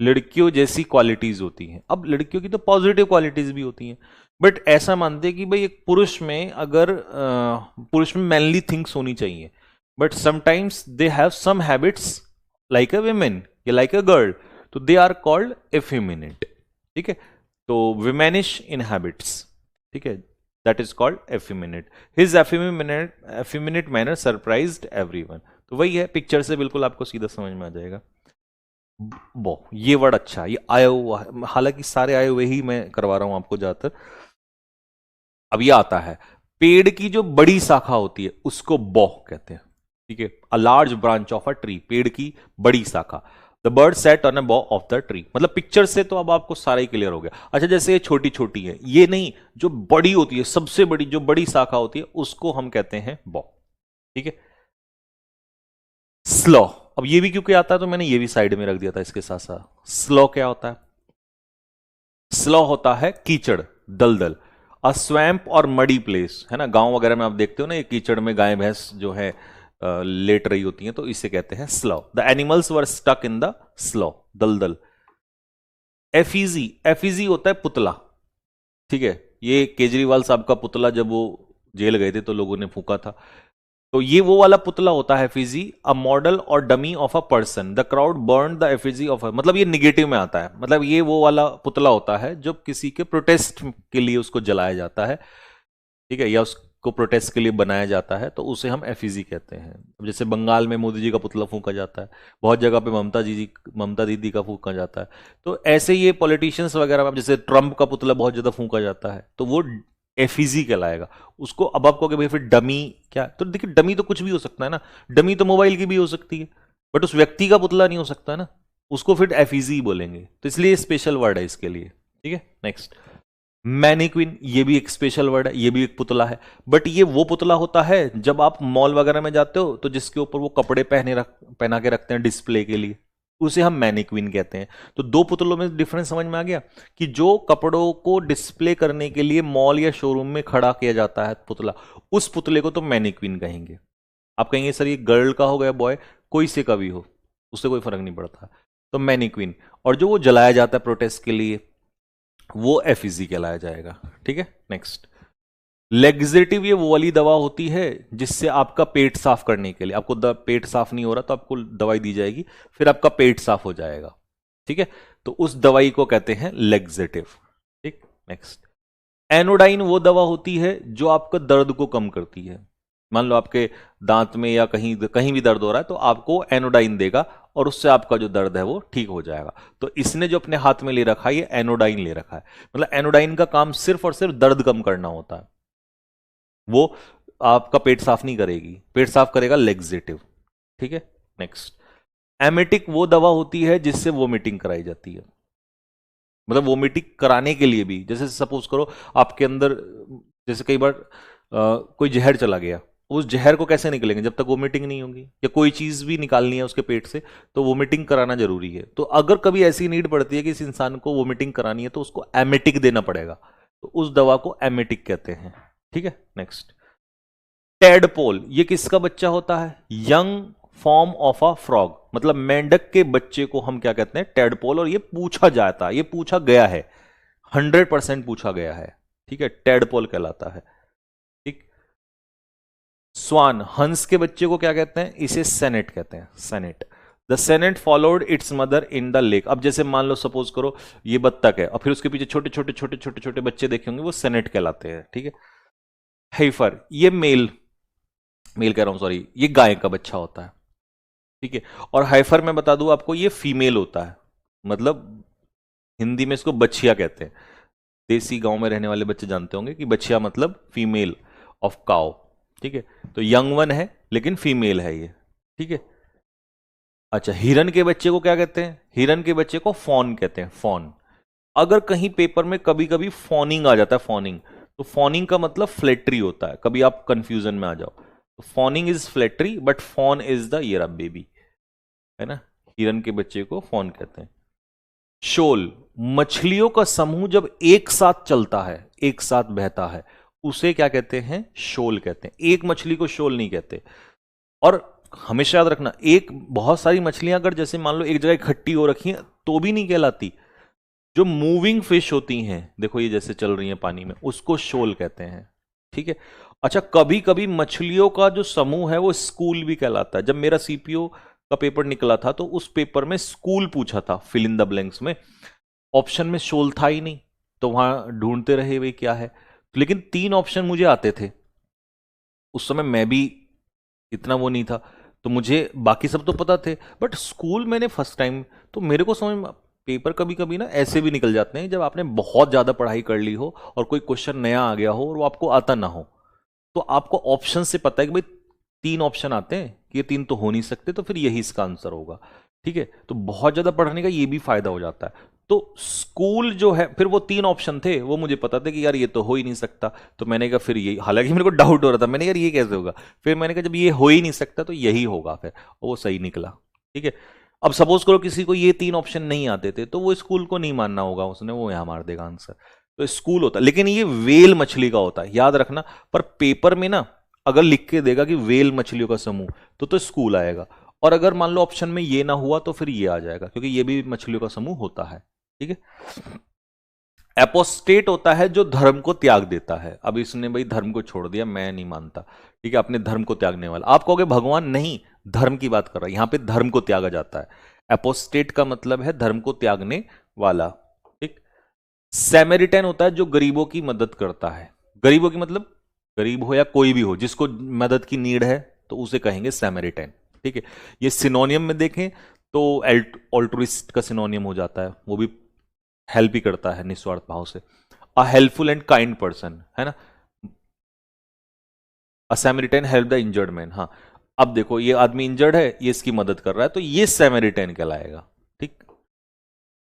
लड़कियों जैसी क्वालिटीज होती हैं। अब लड़कियों की तो पॉजिटिव क्वालिटीज भी होती हैं, बट ऐसा मानते हैं कि भाई एक पुरुष में अगर पुरुष में मैनली थिंग्स होनी चाहिए, but sometimes they have some habits like a women या लाइक अ गर्ल, तो दे आर कॉल्ड एफिमिनेट। ठीक है, तो विमेनिश इन हैबिट्स, ठीक है, that is called effeminate. His effeminate manner surprised everyone. तो वही है, पिक्चर से बिल्कुल आपको सीधा समझ में आ जाएगा। बो ये वर्ड अच्छा, ये आया हुआ है, हालांकि सारे आए हुए ही मैं करवा रहा हूं आपको ज्यादातर। अब ये आता है, पेड़ की जो बड़ी शाखा होती है उसको बो कहते हैं। ठीक है, a large branch of a tree, पेड़ की बड़ी शाखा। The bird set on a बो ऑफ द ट्री। मतलब पिक्चर से तो अब आपको सारा ही क्लियर हो गया। अच्छा, जैसे ये छोटी छोटी है, ये नहीं, जो बड़ी होती है, सबसे बड़ी जो बड़ी शाखा होती है उसको हम कहते हैं बो। ठीक है, स्लो। अब ये भी क्योंकि आता है तो मैंने ये भी साइड में रख दिया था इसके साथ साथ। स्लो क्या होता है? स्लो होता है कीचड़, दलदल। अ स्वैम्प और मडी प्लेस, है ना, गांव वगैरह में आप देखते हो ना, ये कीचड़ में गाय भैंस जो है लेट रही होती हैं, तो इसे कहते हैं slough. The animals were stuck in the slough, दलदल। एफिजी, एफिजी होता है पुतला। ठीक है, ये केजरीवाल साहब का पुतला जब वो जेल गए थे तो लोगों ने फूका था, तो ये वो वाला पुतला होता है एफिजी। अ मॉडल और dummy of a person, the crowd burn the effigy of, मतलब ये निगेटिव में आता है, मतलब ये वो वाला पुतला होता है जब किसी के प्रोटेस्ट के लिए उसको जलाया जाता है, ठीक है, या उसको प्रोटेस्ट के लिए बनाया जाता है, तो उसे हम एफिजी कहते हैं। अब जैसे बंगाल में मोदी जी का पुतला फूका जाता है, बहुत जगह पे ममता दीदी का फूका जाता है, तो ऐसे ये पॉलिटिशियंस वगैरह, जैसे ट्रंप का पुतला बहुत ज्यादा फूका जाता है, तो वो एफिजी कहलाएगा उसको। अब आप कहोगे भाई फिर डमी क्या? तो देखिए, डमी तो कुछ भी हो सकता है ना, डमी तो मोबाइल की भी हो सकती है, बट उस व्यक्ति का पुतला नहीं हो सकता ना, उसको फिर एफिजी बोलेंगे, तो इसलिए स्पेशल वर्ड है इसके लिए। ठीक है, नेक्स्ट। मैनिक्विन, ये भी एक स्पेशल वर्ड है, ये भी एक पुतला है, बट ये वो पुतला होता है जब आप मॉल वगैरह में जाते हो तो जिसके ऊपर वो कपड़े पहना के रखते हैं डिस्प्ले के लिए, उसे हम मैनिक्विन कहते हैं। तो दो पुतलों में डिफरेंस समझ में आ गया कि जो कपड़ों को डिस्प्ले करने के लिए मॉल या शोरूम में खड़ा किया जाता है पुतला, उस पुतले को तो मैनिक्विन कहेंगे। आप कहेंगे सर ये गर्ल का हो गया, बॉय, कोई से का भी हो, उससे कोई फर्क नहीं पड़ता, तो मैनिक्विन। और जो वो जलाया जाता है प्रोटेस्ट के लिए, वो एफिजी कहलाया जाएगा। ठीक है, नेक्स्ट। लेग्जेटिव, ये वो वाली दवा होती है जिससे आपका पेट साफ करने के लिए, आपको पेट साफ नहीं हो रहा तो आपको दवाई दी जाएगी, फिर आपका पेट साफ हो जाएगा। ठीक है, तो उस दवाई को कहते हैं लेग्जेटिव। ठीक, नेक्स्ट। एनोडाइन वो दवा होती है जो आपका दर्द को कम करती है। मान लो आपके दांत में या कहीं कहीं भी दर्द हो रहा है, तो आपको एनोडाइन देगा और उससे आपका जो दर्द है वो ठीक हो जाएगा। तो इसने जो अपने हाथ में ले रखा है, ये एनोडाइन ले रखा है। मतलब एनोडाइन का काम सिर्फ और सिर्फ दर्द कम करना होता है, वो आपका पेट साफ नहीं करेगी, पेट साफ करेगा लेग्जेटिव। ठीक है, नेक्स्ट। एमेटिक वो दवा होती है जिससे वोमिटिंग कराई जाती है। मतलब वोमिटिंग कराने के लिए भी, जैसे सपोज करो आपके अंदर, जैसे कई बार कोई जहर चला गया, उस जहर को कैसे निकलेंगे जब तक वोमिटिंग नहीं होगी, या कोई चीज भी निकालनी है उसके पेट से, तो वोमिटिंग कराना जरूरी है। तो अगर कभी ऐसी नीड पड़ती है कि इस इंसान को वोमिटिंग करानी है, तो उसको एमेटिक देना पड़ेगा, तो उस दवा को एमेटिक कहते हैं। ठीक है, नेक्स्ट। टेडपोल, ये किसका बच्चा होता है? Young form of a frog, मतलब मेंढक के बच्चे को हम क्या कहते हैं? टेडपोल। और ये पूछा जाता है, ये पूछा गया है, 100% पूछा गया है। ठीक है, टेडपोल कहलाता है। ठीक। स्वान, हंस के बच्चे को क्या कहते हैं? इसे सेनेट कहते हैं, senate. The senate followed it's mother in the lake. अब जैसे मान लो सपोज करो ये बत्तख है और फिर उसके पीछे छोटे छोटे छोटे छोटे छोटे बच्चे देखे होंगे, वो सेनेट कहलाते हैं। ठीक है। हेफर, ये मेल, मेल कह रहा हूं सॉरी, ये गाय का बच्चा होता है। ठीक है। और हाइफर मैं बता दूं आपको, ये फीमेल होता है, मतलब हिंदी में इसको बछिया कहते हैं। देसी गांव में रहने वाले बच्चे जानते होंगे कि बछिया मतलब फीमेल ऑफ काउ। ठीक है। तो यंग वन है लेकिन फीमेल है ये। ठीक है। अच्छा, हिरन के बच्चे को क्या कहते हैं? हिरन के बच्चे को फॉन कहते हैं, फॉन। अगर कहीं पेपर में कभी कभी फॉनिंग आ जाता है, फॉनिंग, तो फॉनिंग का मतलब फ्लेटरी होता है, कभी आप कंफ्यूजन में आ जाओ। तो fawning is flattery but fawn is the year baby, है ना। हिरन के बच्चे को फॉन कहते हैं। शोल, मछलियों का समूह जब एक साथ चलता है, एक साथ बहता है, उसे क्या कहते हैं? शोल कहते हैं। एक मछली को शोल नहीं कहते। और हमेशा याद रखना, एक बहुत सारी मछलियां अगर जैसे मान लो एक जगह इकट्ठी हो रखी हैं तो भी नहीं कहलाती। जो मूविंग फिश होती हैं, देखो ये जैसे चल रही हैं पानी में, उसको शोल कहते हैं। ठीक है। अच्छा, कभी कभी मछलियों का जो समूह है वो स्कूल भी कहलाता है। जब मेरा सीपीओ का पेपर निकला था तो उस पेपर में स्कूल पूछा था, फिल इन द ब्लैंक्स में, ऑप्शन में शोल था ही नहीं, तो वहां ढूंढते रहे भाई क्या है। लेकिन 3 ऑप्शन मुझे आते थे उस समय, मैं भी इतना वो नहीं था, तो मुझे बाकी सब तो पता थे, बट स्कूल मैंने फर्स्ट टाइम, तो मेरे को समझ में, पेपर कभी कभी ना ऐसे भी निकल जाते हैं जब आपने बहुत ज्यादा पढ़ाई कर ली हो और कोई क्वेश्चन नया आ गया हो और वो आपको आता ना हो, तो आपको ऑप्शन से पता है कि भाई 3 ऑप्शन आते हैं कि ये 3 तो हो नहीं सकते, तो फिर यही इसका आंसर होगा। ठीक है। तो बहुत ज्यादा पढ़ने का ये भी फायदा हो जाता है। तो स्कूल जो है, फिर वो 3 ऑप्शन थे, वो मुझे पता था कि यार ये तो हो ही नहीं सकता, तो मैंने कहा फिर ये, हालांकि मेरे को डाउट हो रहा था, मैंने यार ये कैसे होगा, फिर मैंने कहा जब ये हो ही नहीं सकता तो यही होगा, फिर वो सही निकला। ठीक है। अब सपोज करो किसी को ये 3 ऑप्शन नहीं आते थे, तो वो स्कूल को नहीं मानना होगा उसने, वो यहां मार देगा आंसर। तो स्कूल होता, लेकिन ये वेल मछली का होता है, याद रखना। पर पेपर में ना अगर लिख के देगा कि वेल मछलियों का समूह, तो स्कूल आएगा। और अगर मान लो ऑप्शन में ये ना हुआ तो फिर ये आ जाएगा, क्योंकि ये भी मछलियों का समूह होता है। ठीक है। एपोस्टेट होता है जो धर्म को त्याग देता है। अब इसने भाई धर्म को छोड़ दिया, मैं नहीं मानता, ठीक है, अपने धर्म को त्यागने वाला। आप कहोगे भगवान नहीं, धर्म की बात कर रहा है यहां पे, धर्म को त्यागा जाता है। एपोस्टेट का मतलब है धर्म को त्यागने वाला। ठीक। सैमेरिटन होता है जो गरीबों की मदद करता है। गरीबों की मतलब गरीब हो या कोई भी हो जिसको मदद की नीड है, तो उसे कहेंगे सैमेरिटन। ठीक है। ये सिनोनियम में देखें तो ऑल्ट्रुइस्ट का सिनोनियम हो जाता है, वो भी हेल्प ही करता है निस्वार्थ भाव से। अ हेल्पफुल एंड काइंड पर्सन, है ना। अ सैमरिटन हेल्प द इंजर्ड मैन। हाँ, अब देखो ये आदमी इंजर्ड है, ये इसकी मदद कर रहा है, तो ये सैमरिटन कहलाएगा। ठीक।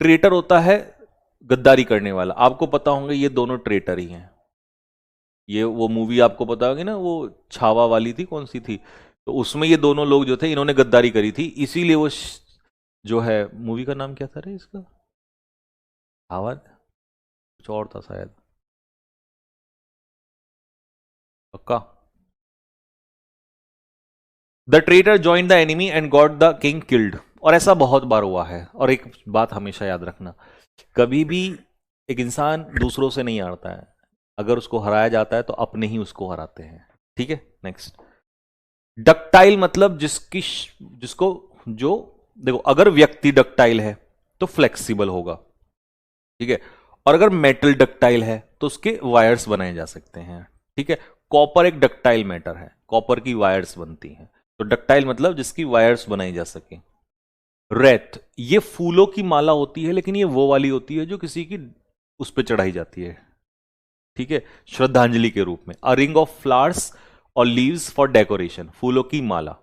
ट्रेटर होता है गद्दारी करने वाला। आपको पता होंगे ये दोनों ट्रेटर ही हैं। ये वो मूवी आपको पता होगी ना, वो छावा वाली थी, कौन सी थी, तो उसमें ये दोनों लोग जो थे इन्होंने गद्दारी करी थी, इसीलिए वो जो है, मूवी का नाम क्या था रे इसका, छावा, कुछ और था शायद, पक्का। The traitor join the enemy and got the king killed. और ऐसा बहुत बार हुआ है। और एक बात हमेशा याद रखना, कभी भी एक इंसान दूसरों से नहीं हारता है, अगर उसको हराया जाता है तो अपने ही उसको हराते हैं। ठीक है, नेक्स्ट। डक्टाइल मतलब जिसको जो, देखो अगर व्यक्ति डक्टाइल है तो फ्लेक्सिबल होगा। ठीक है। और अगर मेटल डक्टाइल है तो उसके वायर्स बनाए जा सकते हैं। ठीक है। कॉपर एक डक्टाइल मैटर है, कॉपर की वायर्स बनती हैं, तो डक्टाइल मतलब जिसकी वायर्स बनाई जा सके। रेत, ये फूलों की माला होती है, लेकिन ये वो वाली होती है जो किसी की उस पर चढ़ाई जाती है। ठीक है, श्रद्धांजलि के रूप में। अ रिंग ऑफ फ्लावर्स और लीव्स फॉर डेकोरेशन, फूलों की माला।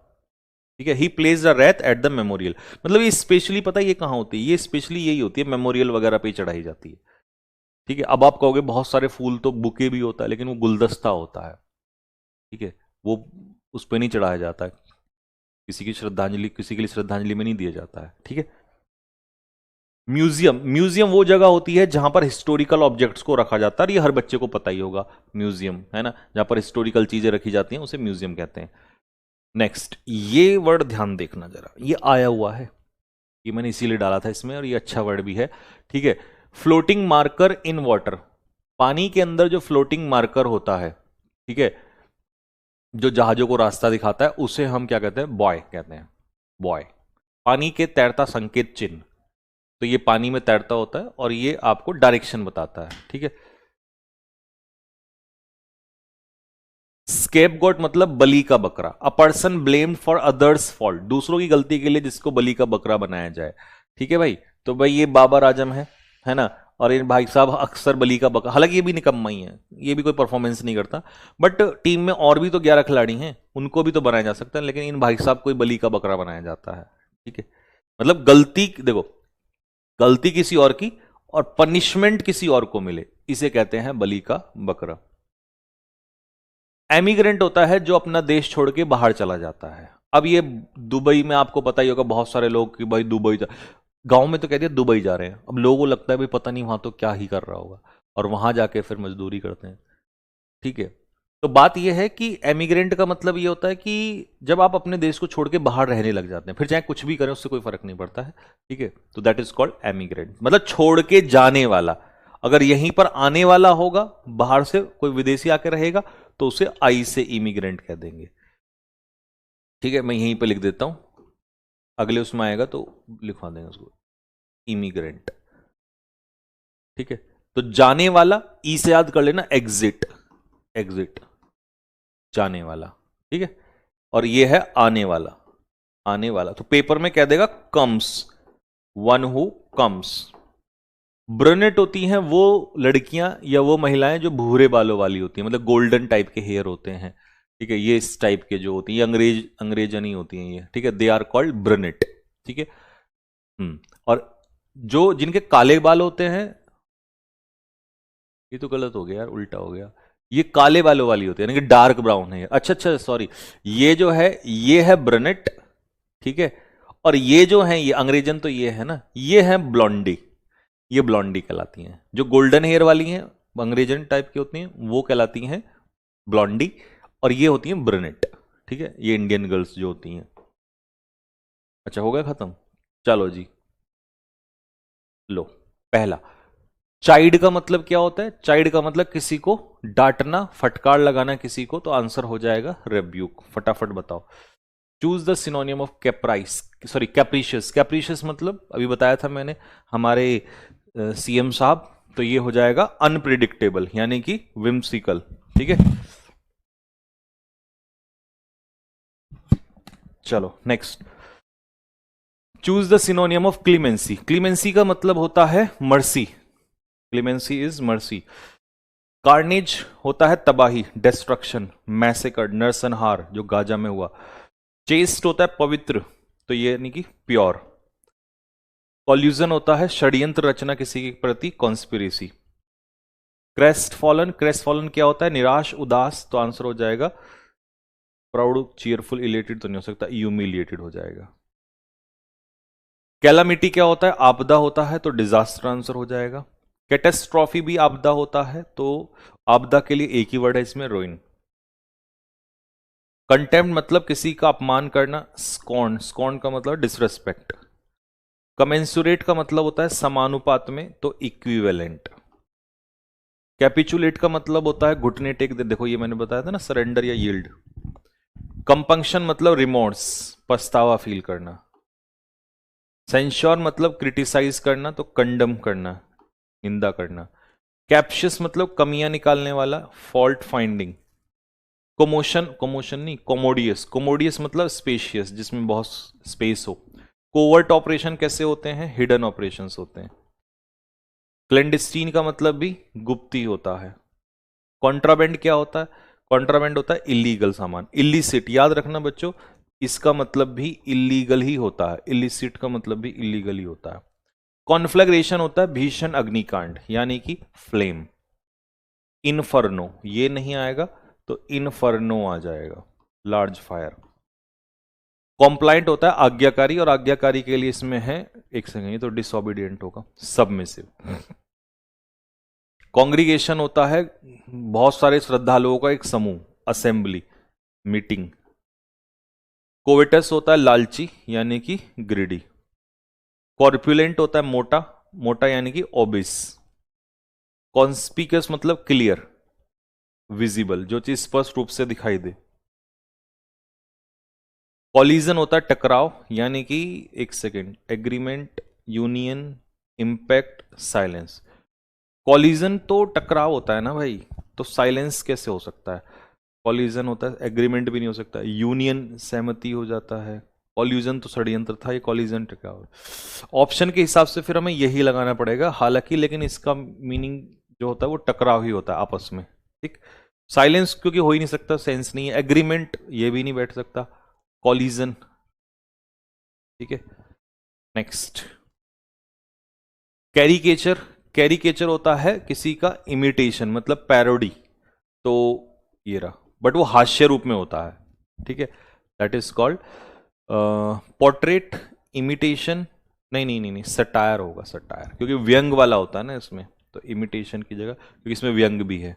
ठीक है, he place the wreath at the memorial. मतलब ये स्पेशली पता है ये कहाँ होती है, ये स्पेशली यही होती है मेमोरियल वगैरह पे चढ़ाई जाती है। ठीक है, अब आप कहोगे बहुत सारे फूल तो बुके भी होता है, लेकिन वो गुलदस्ता होता है। ठीक है, वो उस पर नहीं चढ़ाया जाता है, किसी की श्रद्धांजलि, किसी के लिए श्रद्धांजलि में नहीं दिया जाता है। ठीक है, म्यूजियम, म्यूजियम वो जगह होती है जहां पर हिस्टोरिकल ऑब्जेक्ट्स को रखा जाता है, ये हर बच्चे को पता ही होगा, म्यूजियम है ना, जहां पर हिस्टोरिकल चीजें रखी जाती हैं उसे म्यूजियम कहते हैं। नेक्स्ट, ये वर्ड ध्यान देखना जरा, ये आया हुआ है, ये मैंने इसीलिए डाला था इसमें, और ये अच्छा वर्ड भी है। ठीक है, फ्लोटिंग मार्कर इन वाटर, पानी के अंदर जो फ्लोटिंग मार्कर होता है, ठीक है, जो जहाजों को रास्ता दिखाता है, उसे हम क्या कहते हैं, बॉय कहते हैं, बॉय। पानी के तैरता संकेत चिन्ह, तो ये पानी में तैरता होता है और ये आपको डायरेक्शन बताता है। ठीक है, स्केपगोट मतलब बलि का बकरा, a person blamed for others fault, दूसरों की गलती के लिए जिसको बलि का बकरा बनाया जाए। ठीक है भाई, तो भाई ये बाबर आजम है ना, और इन भाई साहब अक्सर बलि का बकरा, हालांकि ये भी निकम्मा ही है, ये भी कोई परफॉर्मेंस नहीं करता, बट टीम में और भी तो 11 खिलाड़ी हैं, उनको भी तो बनाया जा सकता है, लेकिन इन भाई साहब को बलि का बकरा बनाया जाता है। ठीक है, मतलब गलती देखो, गलती किसी और की और पनिशमेंट किसी और को मिले, इसे कहते हैं बलि का बकरा। एमिग्रेंट होता है जो अपना देश छोड़ के बाहर चला जाता है। अब ये दुबई में आपको पता ही होगा, बहुत सारे लोग कि भाई दुबई गांव में तो कहते हैं दुबई जा रहे हैं, अब लोगों को लगता है भाई पता नहीं वहां तो क्या ही कर रहा होगा, और वहां जाके फिर मजदूरी करते हैं। ठीक है, तो बात यह है कि एमिग्रेंट का मतलब ये होता है कि जब आप अपने देश को छोड़ के बाहर रहने लग जाते हैं, फिर चाहे कुछ भी करें उससे कोई फर्क नहीं पड़ता है। ठीक है, तो दैट इज कॉल्ड एमिग्रेंट, मतलब छोड़ के जाने वाला। अगर यहीं पर आने वाला होगा, बाहर से कोई विदेशी आके रहेगा, तो उसे आई से इमिग्रेंट कह देंगे। ठीक है, मैं यहीं पे लिख देता हूं, अगले उसमें आएगा तो लिखवा देंगे उसको, इमिग्रेंट। ठीक है, तो जाने वाला, ई से याद कर लेना, एग्जिट, एग्जिट, जाने वाला। ठीक है, और ये है आने वाला, आने वाला, तो पेपर में कह देगा कम्स, वन हु कम्स। ब्रनेट होती हैं वो लड़कियां या वो महिलाएं जो भूरे बालों वाली होती हैं, मतलब गोल्डन टाइप के हेयर होते हैं। ठीक है, ये इस टाइप के जो होती हैं, अंग्रेजनी होती हैं ये। ठीक है, दे आर कॉल्ड ब्रनेट। ठीक है, और जो जिनके काले बाल होते हैं, ये तो गलत हो गया यार, उल्टा हो गया, ये काले बालों वाली होती है, यानी कि डार्क ब्राउन है। अच्छा अच्छा, सॉरी, ये जो है ये है ब्रनेट। ठीक है, और ये जो है ये अंग्रेजन, तो ये है ना, ये है ब्लॉन्डी, ये ब्लॉन्डी कहलाती हैं। जो गोल्डन हेयर वाली हैं अंग्रेजन टाइप की होती हैं, वो कहलाती हैं ब्लॉन्डी, और ये होती हैं ब्रनेट। ठीक है, ये इंडियन गर्ल्स जो होती हैं। अच्छा, हो गया खत्म, चलो जी, लो। पहला, चाइल्ड का मतलब क्या होता है, चाइल्ड का मतलब किसी को डांटना, फटकार लगाना किसी को, तो आंसर हो जाएगा रेब्यूक। फटाफट बताओ, choose the synonym of caprice, sorry capricious. Capricious मतलब अभी बताया था मैंने हमारे सीएम साहब, तो ये हो जाएगा अनप्रिडिक्टेबल, यानी कि विम्सिकल। ठीक है, चलो next, choose the synonym of clemency. Clemency का मतलब होता है mercy, clemency is mercy. Carnage होता है तबाही, डिस्ट्रक्शन, मैसेकर, नरसंहार, जो गाजा में हुआ। चेस्ट होता है पवित्र, तो ये यानी कि प्योर। कॉल्यूजन होता है षड्यंत्र रचना किसी के प्रति, conspiracy. Crest fallen, crest fallen क्या होता है, निराश, उदास, तो आंसर हो जाएगा प्राउड, चीयरफुल, इलेटेड तो नहीं हो सकता, ह्यूमिलिएटेड हो जाएगा। कैलामिटी क्या होता है, आपदा होता है, तो डिजास्टर आंसर हो जाएगा। कैटेस्ट्रॉफी भी आपदा होता है, तो आपदा के लिए एक ही वर्ड है इसमें, रोइन। कंटेम्प्ट मतलब किसी का अपमान करना, स्कॉर्न, स्कॉर्न का मतलब डिसरेस्पेक्ट। कमेंसुरेट का मतलब होता है समानुपात में, तो इक्विवेलेंट। कैपिचुलेट का मतलब होता है घुटने टेक दे, देखो ये मैंने बताया था ना, सरेंडर या यील्ड। कंपंक्शन मतलब रिमोर्स, पछतावा फील करना। सेंश्योर मतलब क्रिटिसाइज करना, तो कंडम करना, निंदा करना। कैप्शियस मतलब कमियां निकालने वाला, फॉल्ट फाइंडिंग। कोमोशन, कोमोशन नहीं, कोमोडियस, कोमोडियस मतलब स्पेशियस, जिसमें बहुत स्पेस हो। कोवर्ट ऑपरेशन कैसे होते हैं, हिडन ऑपरेशंस होते हैं। क्लेंडिस्टीन का मतलब भी गुप्ती होता है। कॉन्ट्राबेंड क्या होता है, कॉन्ट्राबेंड होता है इलीगल सामान, इलिसिट, याद रखना बच्चों, इसका मतलब भी इलीगल ही होता है, इलिसिट का मतलब भी इलीगल ही होता है। कॉन्फ्लैग्रेशन होता है भीषण अग्निकांड यानी कि फ्लेम। इनफर्नो ये नहीं आएगा तो इनफर्नो आ जाएगा, लार्ज फायर। कॉम्प्लाइंट होता है आज्ञाकारी, और आज्ञाकारी के लिए इसमें है, एक सेकंड, ये तो डिसओबीडियंट होगा, सबमिसिव। कांग्रीगेशन होता है बहुत सारे श्रद्धालुओं का एक समूह, असेंबली, मीटिंग। कोवेटस होता है लालची यानी कि ग्रीडी। कॉर्पुलेंट होता है मोटा, मोटा यानी कि ओबिस। कॉन्स्पिकस मतलब क्लियर, विजिबल, जो चीज स्पष्ट रूप से दिखाई दे। कॉलिजन होता है टकराव यानी कि, एक second, agreement, union, impact, silence. Collision तो टकराव होता है ना भाई, तो साइलेंस कैसे हो सकता है? कॉलिजन होता है, एग्रीमेंट भी नहीं हो सकता, यूनियन सहमति हो जाता है, कॉल्यूजन तो षड्यंत्र था, ये कॉलिजन टकराव। ऑप्शन के हिसाब से फिर हमें यही लगाना पड़ेगा हालांकि, लेकिन इसका मीनिंग जो होता है वो टकराव ही होता है आपस में, ठीक। साइलेंस क्योंकि हो ही नहीं सकता, सेंस नहीं है। एग्रीमेंट ये भी नहीं बैठ सकता, कॉलिजन, ठीक है। Next, caricature. कैरिकेचर होता है किसी का इमिटेशन, मतलब पैरोडी, तो ये रहा, बट वो हास्य रूप में होता है, ठीक है। That is called portrait, imitation, नहीं नहीं नहीं नहीं, सटायर होगा, सटायर, क्योंकि व्यंग वाला होता है ना इसमें, तो इमिटेशन की जगह, क्योंकि इसमें व्यंग भी है।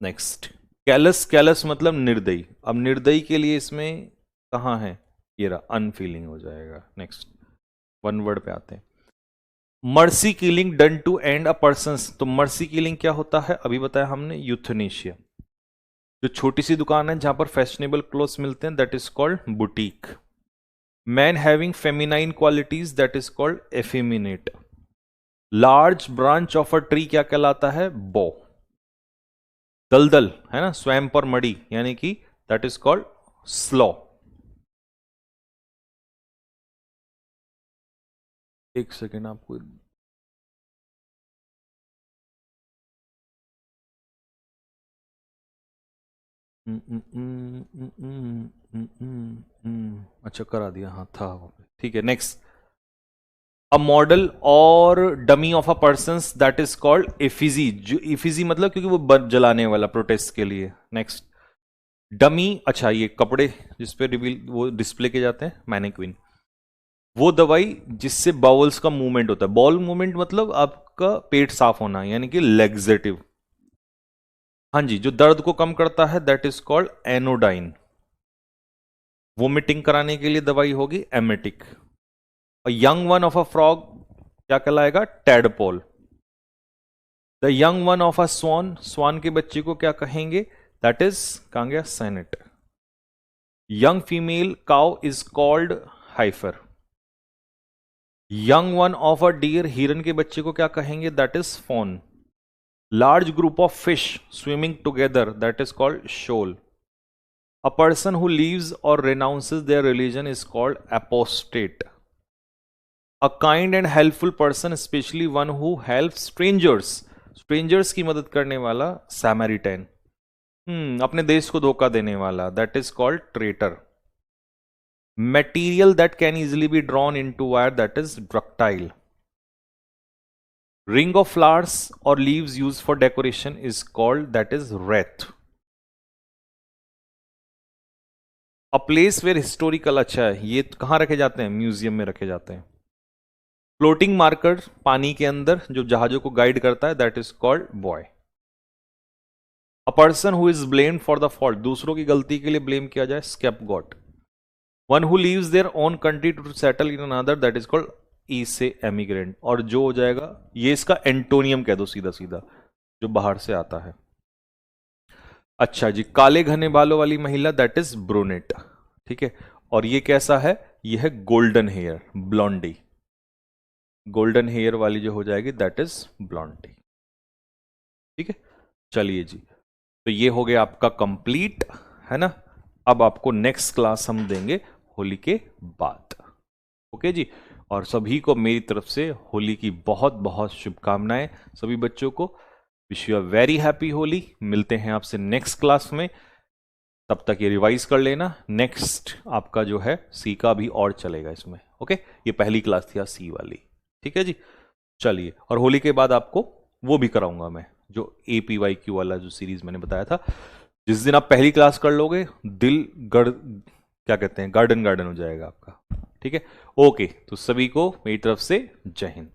Next, callus. कैलस मतलब निर्दयी। अब निर्दयी के लिए इसमें कहाँ है, ये रहा, अनफीलिंग हो जाएगा। नेक्स्ट, वन वर्ड पे आते हैं। Mercy killing done to end a person, तो मर्सी किलिंग क्या होता है अभी बताया हमने, यूथनेशिया। जो छोटी सी दुकान है जहां पर फैशनेबल क्लोथ्स मिलते हैं, that is called boutique. Man having feminine qualities, that is called effeminate. Large branch of a tree क्या कहलाता है, बो। दलदल है ना, स्वयं पर मड़ी, यानी कि दैट इज कॉल्ड स्लॉ। एक सेकेंड आपको, अच्छा करा दिया, हाँ था, ठीक है। नेक्स्ट, अ मॉडल और dummy of a person, that is called effigy. जो एफिजी मतलब क्योंकि वो बल्ब जलाने वाला, प्रोटेस्ट के लिए। नेक्स्ट, डमी, अच्छा ये कपड़े जिसपे रिवील वो डिस्प्ले किए जाते हैं, मैनिक्विन। वो दवाई जिससे बाउल्स का मूवमेंट होता है, बॉल मूवमेंट मतलब आपका पेट साफ होना, यानी कि लेग्जेटिव। हाँ जी, जो दर्द को कम करता है, that is called anodyne. Vomiting कराने के लिए दवाई होगी emetic. Young one of a frog क्या कहलाएगा, tadpole. The young one of a swan, swan के बच्चे को क्या कहेंगे, दैट इज कहां गया, cygnet. Young female cow is called heifer. Young one of a deer, हिरन के बच्चे को क्या कहेंगे, that is fawn. Large group of fish swimming together, that is called shoal. A person who leaves or renounces their religion is called apostate. A kind and helpful person, especially one who helps strangers, strangers की मदद करने वाला, Samaritan. अपने देश को धोखा देने वाला, that is called traitor. Material that can easily be drawn into wire, that is ductile. Ring of flowers or leaves used for decoration is called, that is wreath. A place where historical, अच्छा है, ये कहां रखे जाते हैं, museum में रखे जाते हैं। फ्लोटिंग मार्कर, पानी के अंदर जो जहाजों को गाइड करता है, that is called buoy. A person who is blamed for the fault, दूसरों की गलती के लिए ब्लेम किया जाए, scapegoat. One who leaves their own country to settle in another, that is called E से एमिग्रेंट। और जो हो जाएगा, ये इसका एंटोनियम कह दो सीधा सीधा, जो बाहर से आता है। अच्छा जी, काले घने बालों वाली महिला, दैट इज ब्रूनेट, ठीक है। और ये कैसा है, ये है golden hair, blondie. Golden hair वाली जो हो जाएगी, दैट इज ब्लॉन्डी, ठीक है। चलिए जी, तो ये हो गया आपका कंप्लीट, है ना। अब आपको नेक्स्ट क्लास हम देंगे होली के बाद, ओके जी। और सभी को मेरी तरफ से होली की बहुत बहुत शुभकामनाएं, सभी बच्चों को। Wish you a very happy Holi. मिलते हैं आपसे नेक्स्ट क्लास में। तब तक ये रिवाइज कर लेना। नेक्स्ट आपका जो है सी का भी और चलेगा इसमें। ओके, ये पहली क्लास थी सी वाली। ठीक है जी, चलिए। और होली के बाद आपको वो भी कराऊंगा मैं, जो APYQ वाला जो सीरीज मैंने बताया था। जिस दिन आप पहली क्लास कर लोगे, दिल क्या कहते हैं, गार्डन गार्डन हो जाएगा आपका। ठीक है, ओके। तो सभी को मेरी तरफ से जय हिंद।